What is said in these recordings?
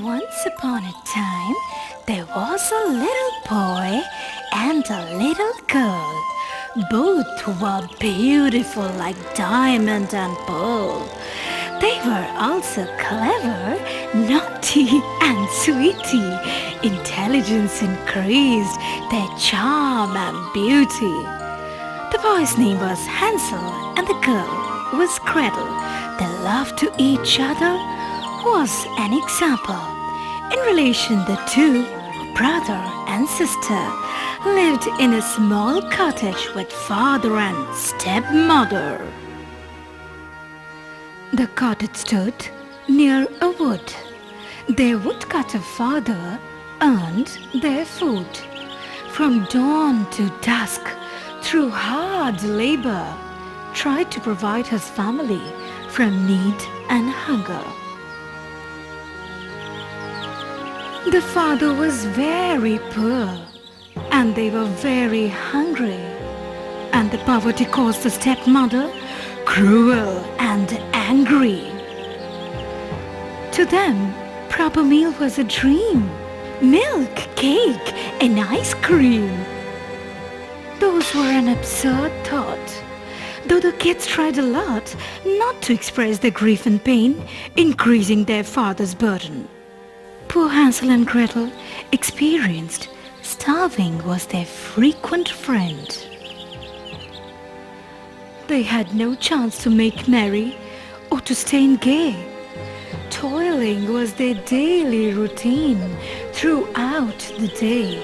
Once upon a time, there was a little boy and a little girl. Both were beautiful like diamond and pearl. They were also clever, naughty and sweetie. Intelligence increased their charm and beauty. The boy's name was Hansel and the girl was Gretel. Their love to each other was an example. In relation, the two, brother and sister, lived in a small cottage with father and stepmother. The cottage stood near a wood. Their woodcutter father earned their food. From dawn to dusk, through hard labor, tried to provide his family from need and hunger. The father was very poor and they were very hungry, and the poverty caused the stepmother cruel and angry. To them, proper meal was a dream. Milk, cake and ice cream. Those were an absurd thought, though the kids tried a lot not to express their grief and pain, increasing their father's burden. Poor Hansel and Gretel experienced starving was their frequent friend. They had no chance to make merry or to stay gay. Toiling was their daily routine throughout the day.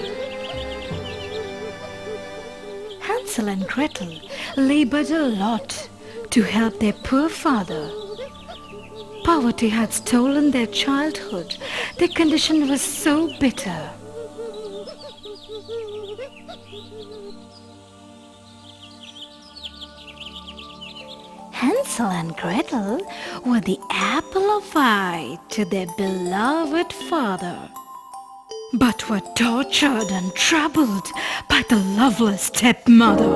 Hansel and Gretel labored a lot to help their poor father. Poverty had stolen their childhood. Their condition was so bitter. Hansel and Gretel were the apple of eye to their beloved father, but were tortured and troubled by the loveless stepmother.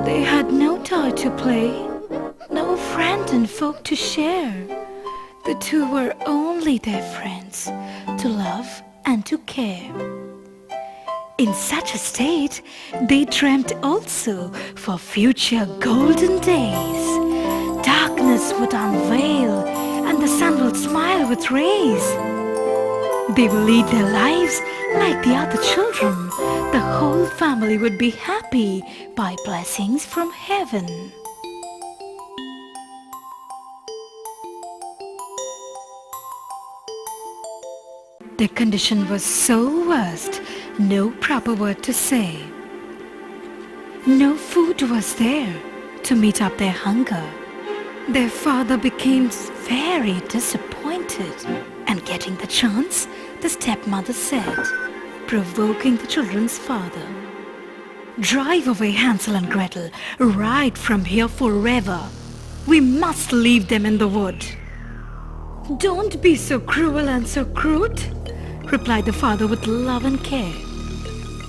They had no toy to play, no friend and folk to share. The two were only their friends to love and to care. In such a state, they dreamt also for future golden days. Darkness would unveil and the sun would smile with rays. They will lead their lives like the other children. The whole family would be happy by blessings from heaven. Their condition was so worst, no proper word to say. No food was there to meet up their hunger. Their father became very disappointed, and getting the chance, the stepmother said, provoking the children's father, "Drive away Hansel and Gretel, right from here forever. We must leave them in the wood." "Don't be so cruel and so crude," replied the father with love and care.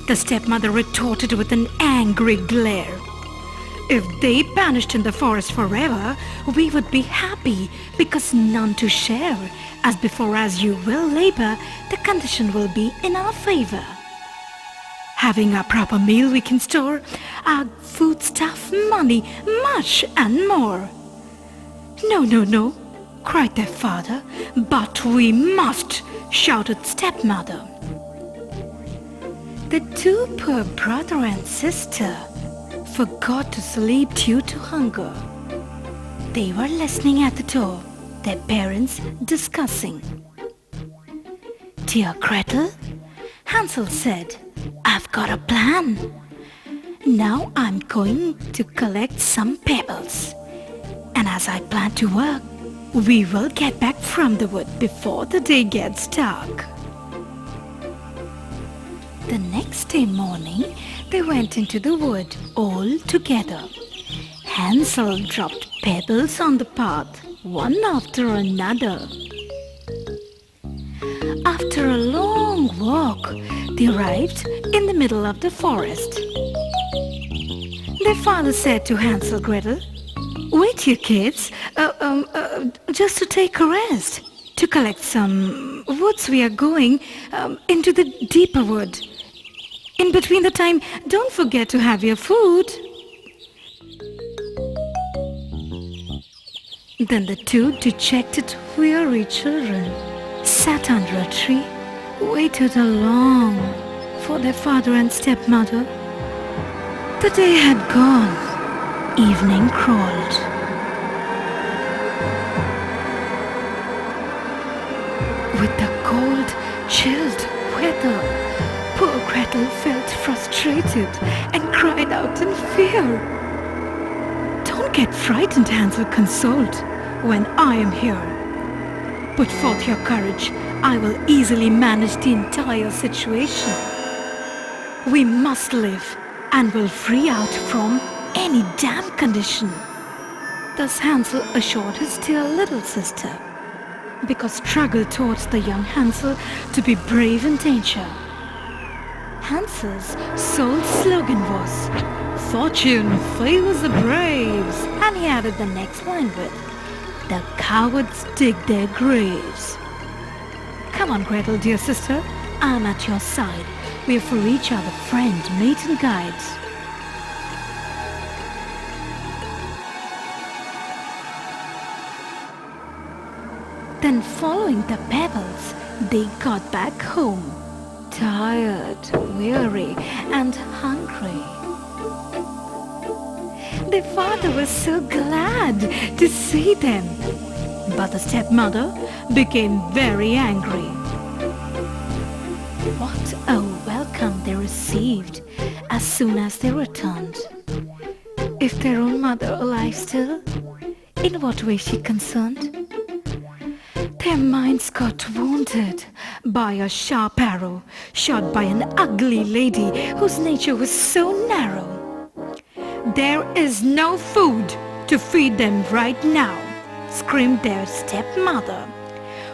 The stepmother retorted with an angry glare. "If they vanished in the forest forever, we would be happy because none to share. As before, as you will labor, the condition will be in our favor. Having a proper meal we can store, our foodstuff, money, much and more." "No, no, no," cried their father. "But we must," shouted stepmother. The two poor brother and sister forgot to sleep due to hunger. They were listening at the door, their parents discussing. "Dear Gretel," Hansel said, "I've got a plan. Now I'm going to collect some pebbles, and as I plan to work, we will get back from the wood before the day gets dark." The next day morning, they went into the wood all together. Hansel dropped pebbles on the path, one after another. After a long walk, they arrived in the middle of the forest. Their father said to Hansel and Gretel, "Wait, you kids, just to take a rest. To collect some woods, we are going into the deeper wood. In between the time, don't forget to have your food. Then the two dejected, weary children sat under a tree, waited long for their father and stepmother. The day had gone. Evening crawled. With the cold, chilled weather, poor Gretel felt frustrated and cried out in fear. "Don't get frightened," Hansel consoled, "when I am here. Put forth your courage. I will easily manage the entire situation. We must live and will free out from any damn condition." Thus Hansel assured his dear little sister, because struggle taught the young Hansel to be brave in danger. Hansel's sole slogan was, "Fortune favors the braves," and he added the next line with, "The cowards dig their graves." Come on, Gretel, dear sister, I'm at your side. We're for each other, friend, mate and guide. Then following the pebbles, they got back home, tired, weary and hungry. Their father was so glad to see them, but the stepmother became very angry. What a welcome they received as soon as they returned. If their own mother alive still, in what way she concerned? Their minds got wounded by a sharp arrow shot by an ugly lady whose nature was so narrow. "There is no food to feed them right now," screamed their stepmother.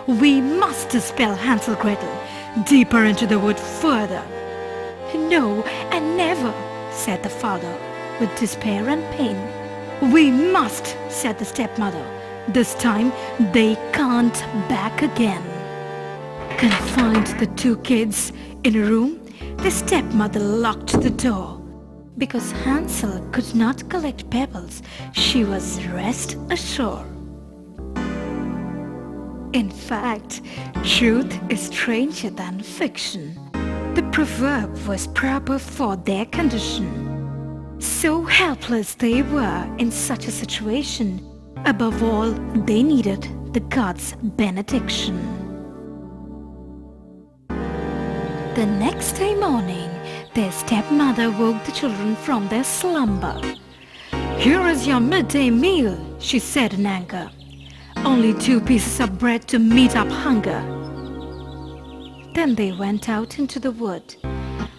"We must dispel Hansel Gretel deeper into the wood further." "No, and never," said the father with despair and pain. "We must," said the stepmother. "This time they can't back again." Confined the two kids in a room, the stepmother locked the door. Because Hansel could not collect pebbles, she was rest assured. In fact, truth is stranger than fiction. The proverb was proper for their condition. So helpless they were in such a situation. Above all, they needed the God's benediction. The next day morning, their stepmother woke the children from their slumber. "Here is your midday meal," she said in anger. "Only 2 pieces of bread to meet up hunger." Then they went out into the wood,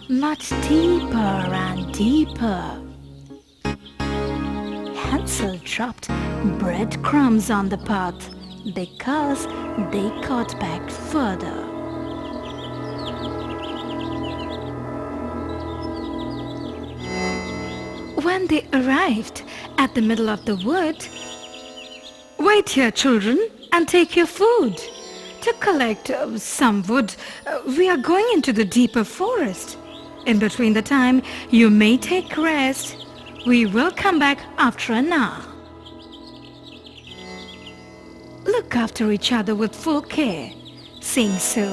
much deeper and deeper. Hansel dropped breadcrumbs on the path because they got back further. When they arrived at the middle of the wood, "Wait here, children, and take your food. To collect some wood, we are going into the deeper forest. In between the time, you may take rest. We will come back after an hour. Look after each other with full care." Saying so,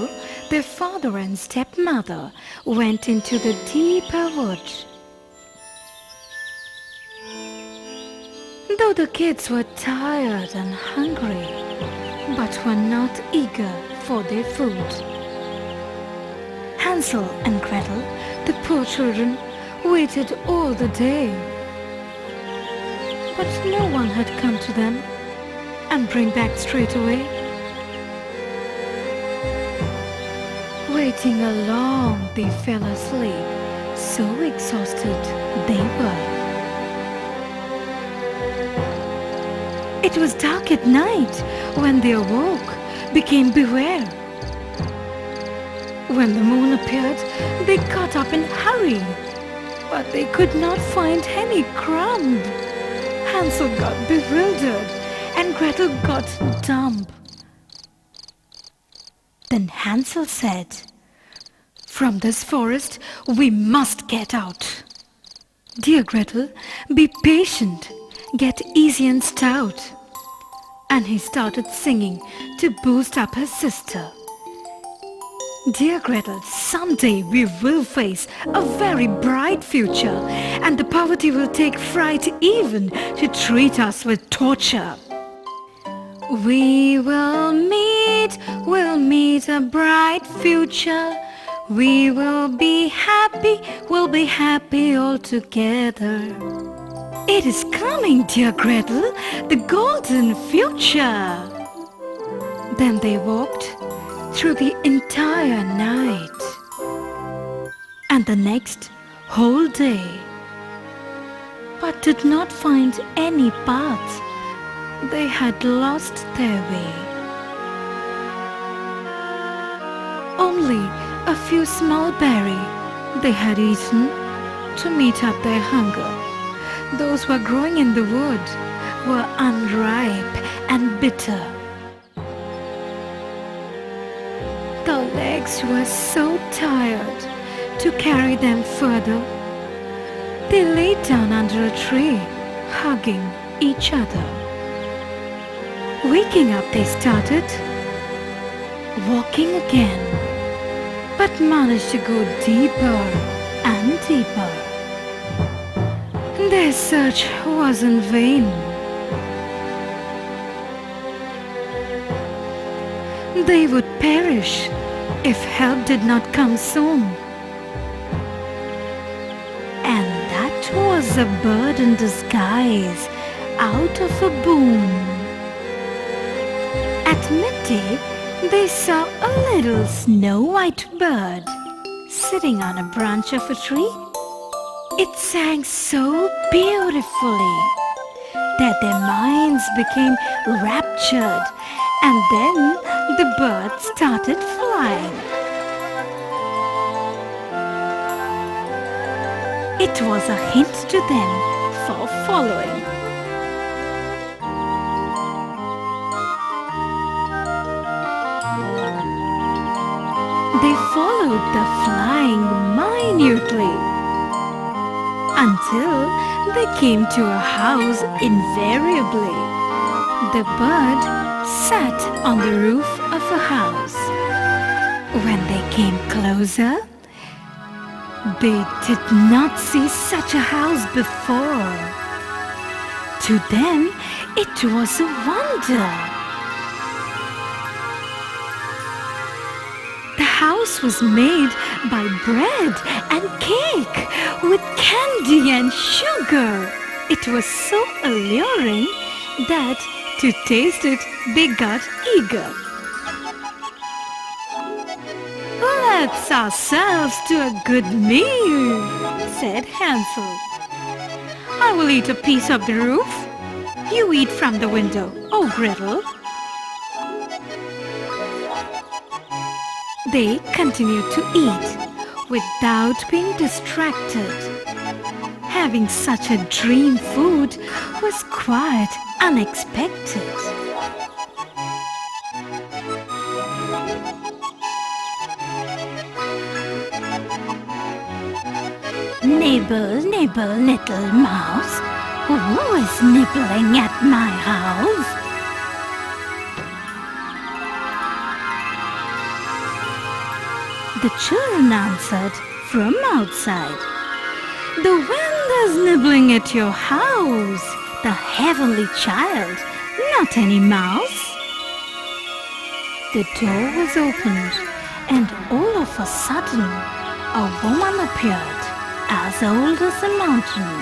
their father and stepmother went into the deeper wood. Though the kids were tired and hungry, but were not eager for their food. Hansel and Gretel, the poor children, waited all the day. But no one had come to them and bring back straight away. Waiting along, they fell asleep, so exhausted they were. It was dark at night when they awoke, became beware. When the moon appeared, they got up in a hurry, but they could not find any crumb. Hansel got bewildered and Gretel got dumb. Then Hansel said, "From this forest we must get out. Dear Gretel, be patient, get easy and stout." And he started singing to boost up his sister. Dear Gretel, someday we will face a very bright future, and the poverty will take fright even to treat us with torture. We'll meet a bright future. We'll be happy all together. It is coming, dear Gretel, the golden future. Then they walked through the entire night and the next whole day, but did not find any path. They had lost their way. Only a few small berries they had eaten to meet up their hunger. Those were growing in the wood were unripe and bitter. The legs were so tired to carry them further. They lay down under a tree, hugging each other. Waking up, they started walking again, but managed to go deeper and deeper. Their search was in vain. They would perish if help did not come soon. And that was a bird in disguise, out of a boon. At midday, they saw a little snow-white bird sitting on a branch of a tree. It sang so beautifully that their minds became raptured, and then the bird started flying. It was a hint to them for following. They followed the flying minutely until they came to a house invariably. The bird sat on the roof of a house. When they came closer, they did not see such a house before. To them, it was a wonder. The house was made by bread and cake with candy and sugar. It was so alluring that to taste it, they got eager. "Let's ourselves to a good meal," said Hansel. "I will eat a piece of the roof. You eat from the window, oh Gretel." They continued to eat without being distracted. Having such a dream food was quite unexpected. "Nibble, nibble, little mouse, who is nibbling at my house?" The children answered from outside, "The wind is nibbling at your house, the heavenly child, not any mouse." The door was opened, and all of a sudden a woman appeared, as old as a mountain.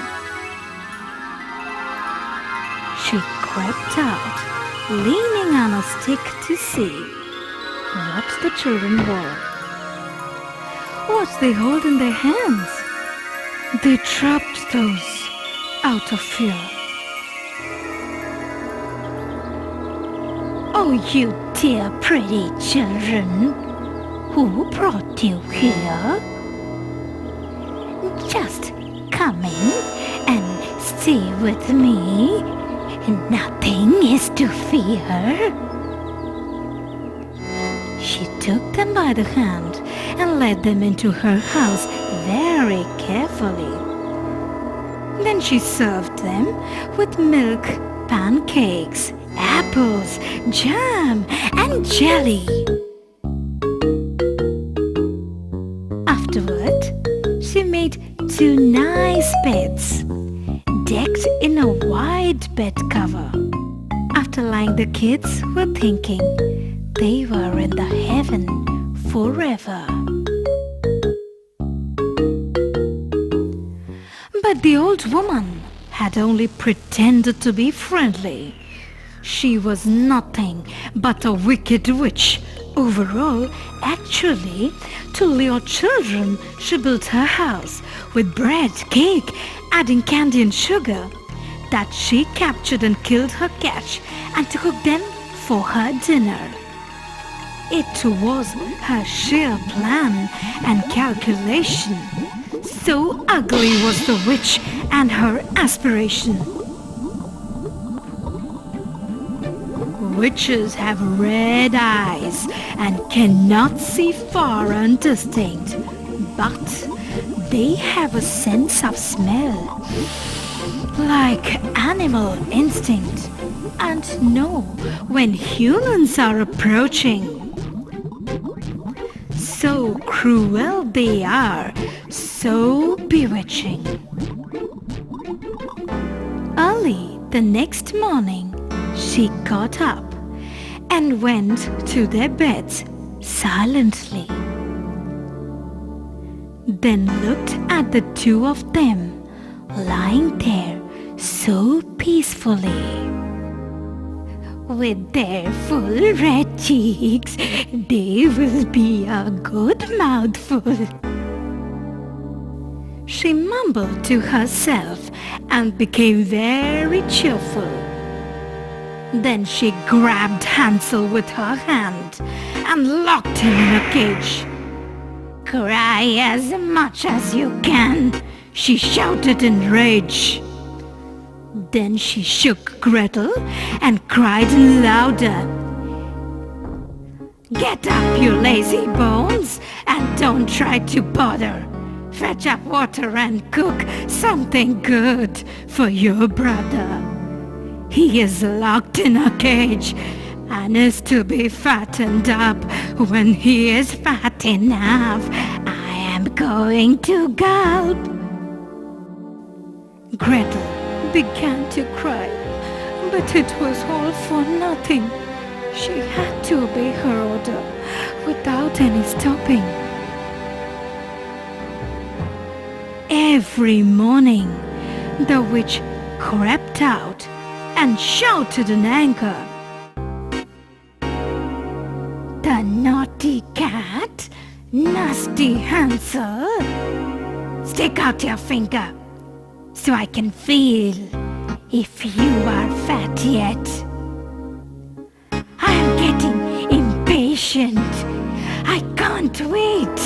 She crept out, leaning on a stick to see what the children wore. What they hold in their hands? They dropped those out of fear. "Oh, you dear pretty children, who brought you here? Just come in and stay with me. Nothing is to fear." She took them by the hand and led them into her house very carefully. Then she served them with milk, pancakes, apples, jam, and jelly. Afterward, she made 2 nice beds, decked in a white bed cover. After lying, the kids were thinking they were in the heaven forever. But the old woman had only pretended to be friendly. She was nothing but a wicked witch. Overall, actually, to lure children, she built her house with bread, cake, adding candy and sugar that she captured and killed her catch and to cook them for her dinner. It was her sheer plan and calculation. So ugly was the witch and her aspiration. Witches have red eyes and cannot see far and distinct, but they have a sense of smell, like animal instinct, and know when humans are approaching. So cruel they are, so bewitching. Early the next morning, she got up and went to their beds silently. Then looked at the 2 of them lying there so peacefully. With their full red cheeks, they will be a good mouthful. She mumbled to herself and became very cheerful. Then she grabbed Hansel with her hand and locked him in a cage. "Cry as much as you can," she shouted in rage. Then she shook Gretel and cried louder. "Get up, you lazy bones, and don't try to bother. Fetch up water and cook something good for your brother. He is locked in a cage and is to be fattened up. When he is fat enough, I am going to gulp." Gretel began to cry, but it was all for nothing. She had to obey her order without any stopping. Every morning, the witch crept out and shouted in anger, "The naughty cat, nasty Hansel, stick out your finger so I can feel if you are fat yet. I am getting impatient. I can't wait."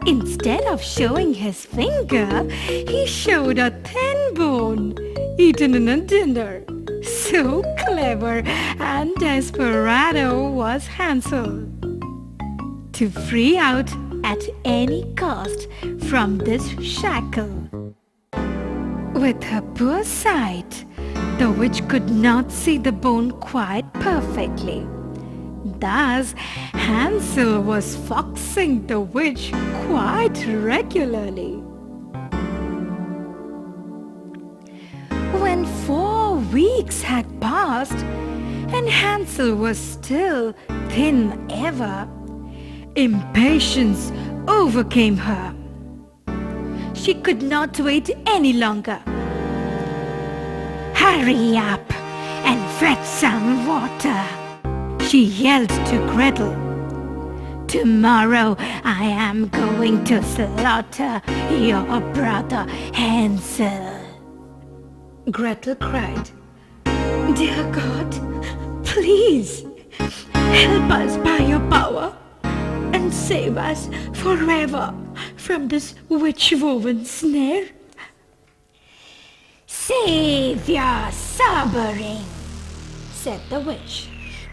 Instead of showing his finger, he showed a thin bone eaten in a dinner. So clever and desperado was Hansel to free out at any cost from this shackle. With her poor sight, the witch could not see the bone quite perfectly. Thus, Hansel was foxing the witch quite regularly. When 4 weeks had passed and Hansel was still thin ever, impatience overcame her. She could not wait any longer. "Hurry up and fetch some water," she yelled to Gretel. "Tomorrow I am going to slaughter your brother Hansel." Gretel cried, "Dear God, please help us by your power and save us forever from this witch-woven snare." "Save your sobbing," said the witch.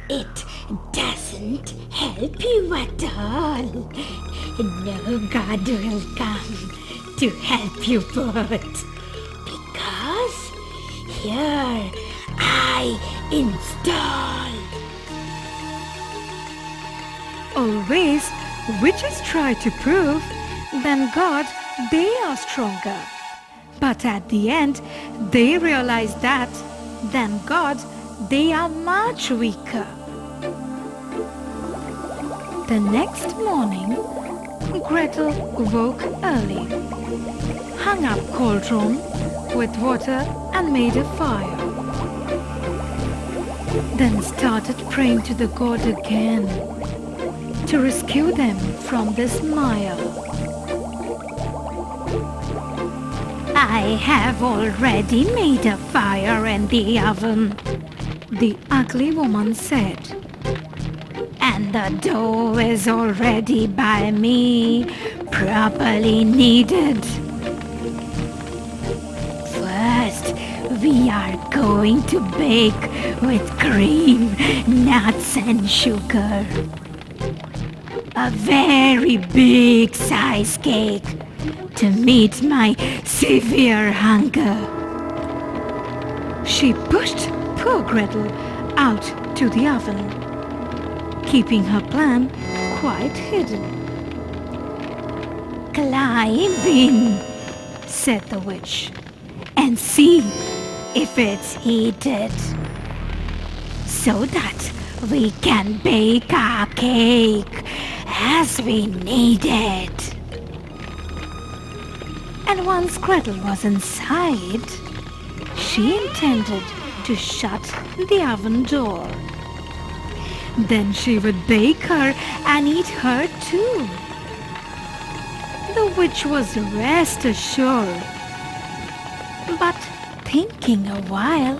It doesn't help you at all. No God will come to help you, but because here I install. Always witches try to prove than God they are stronger. But at the end they realize that than God they are much weaker. The next morning, Gretel woke early, hung up cauldron with water and made a fire. Then started praying to the god again to rescue them from this mire. I have already made a fire in the oven, the ugly woman said. And the dough is already by me, properly kneaded. First, we are going to bake with cream, nuts and sugar. A very big size cake to meet my severe hunger. She pushed poor Gretel out to the oven, keeping her plan quite hidden. Climb in, said the witch, and see if it's heated, so that we can bake our cake as we need it. And once Gretel was inside, she intended to shut the oven door. Then she would bake her and eat her too. The witch was rest assured. But thinking a while,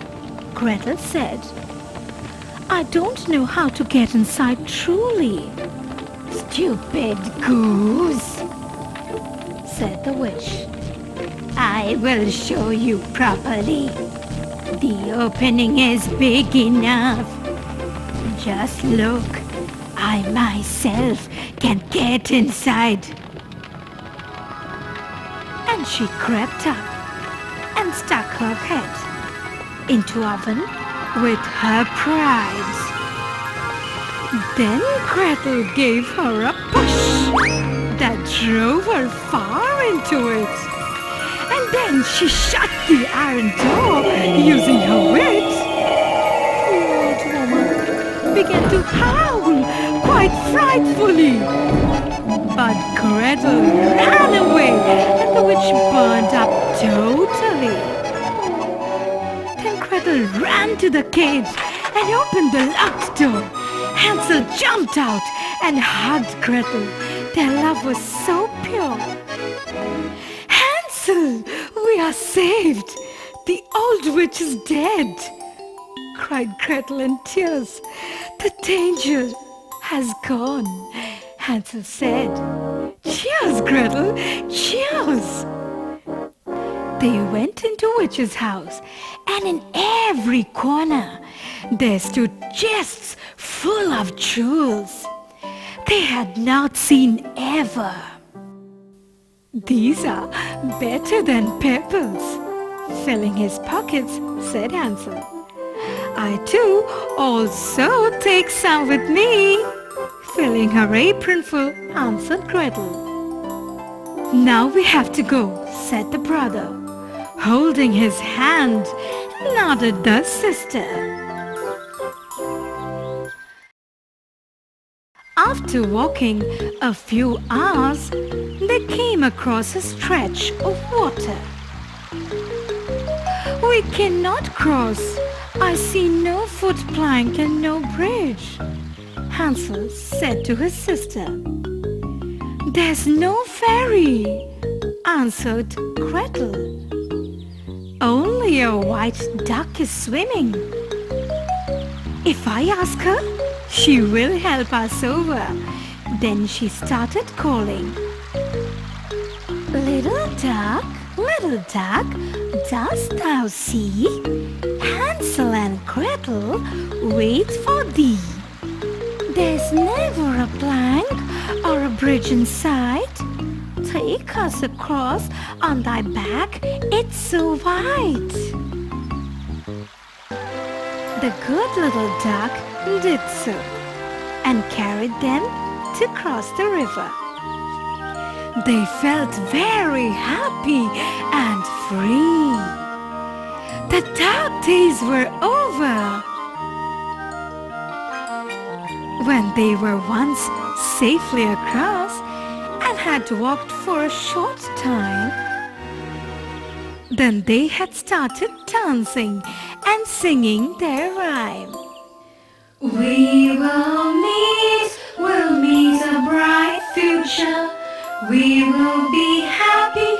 Gretel said, I don't know how to get inside truly. Stupid goose, said the witch. I will show you properly. The opening is big enough. Just look, I myself can get inside. And she crept up and stuck her head into oven with her pride. Then Gretel gave her a push that drove her far into it. And then she shut the iron door using her wit. The old woman began to howl quite frightfully. But Gretel ran away and the witch burned up totally. Then Gretel ran to the cage and opened the locked door. Hansel jumped out and hugged Gretel. Their love was so pure. Hansel, we are saved. The old witch is dead, cried Gretel in tears. The danger has gone, Hansel said. Cheers, Gretel, cheers. They went into Witch's house, and in every corner there stood chests full of jewels they had not seen ever. These are better than pebbles, filling his pockets, said Hansel. I too also take some with me, filling her apron full, answered Gretel. Now we have to go, said the brother. Holding his hand, nodded the sister. After walking a few hours, they came across a stretch of water. We cannot cross. I see no foot plank and no bridge, Hansel said to his sister. There's no ferry, answered Gretel. Only a white duck is swimming. If I ask her, she will help us over. Then she started calling. Little duck, dost thou see? Hansel and Gretel wait for thee. There's never a plank or a bridge in sight. Take us across on thy back, it's so wide. The good little duck did so and carried them to cross the river. They felt very happy and free. The dark days were over. When they were once safely across and had walked for a short time, then they had started dancing and singing their rhyme. We'll meet a bright future. We will be happy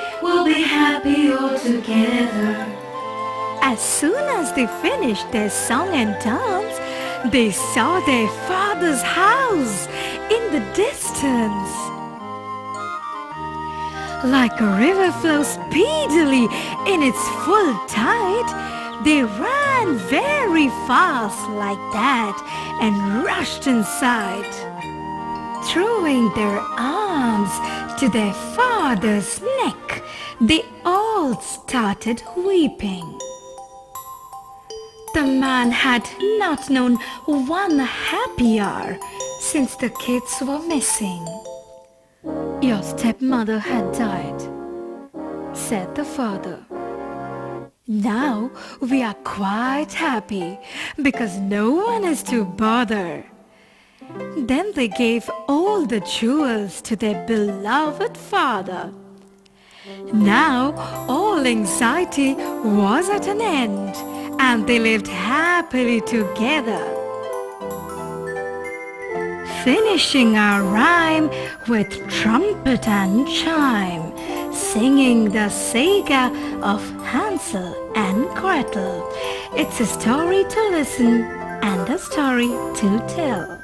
all together. As soon as they finished their song and dance, they saw their father's house in the distance. Like a river flows speedily in its full tide, they ran very fast like that and rushed inside. Throwing their arms to their father's neck, they all started weeping. The man had not known one happy hour since the kids were missing. Your stepmother had died, said the father. Now we are quite happy because no one is to bother. Then they gave all the jewels to their beloved father. Now all anxiety was at an end, and they lived happily together. Finishing our rhyme with trumpet and chime, singing the saga of Hansel and Gretel. It's a story to listen and a story to tell.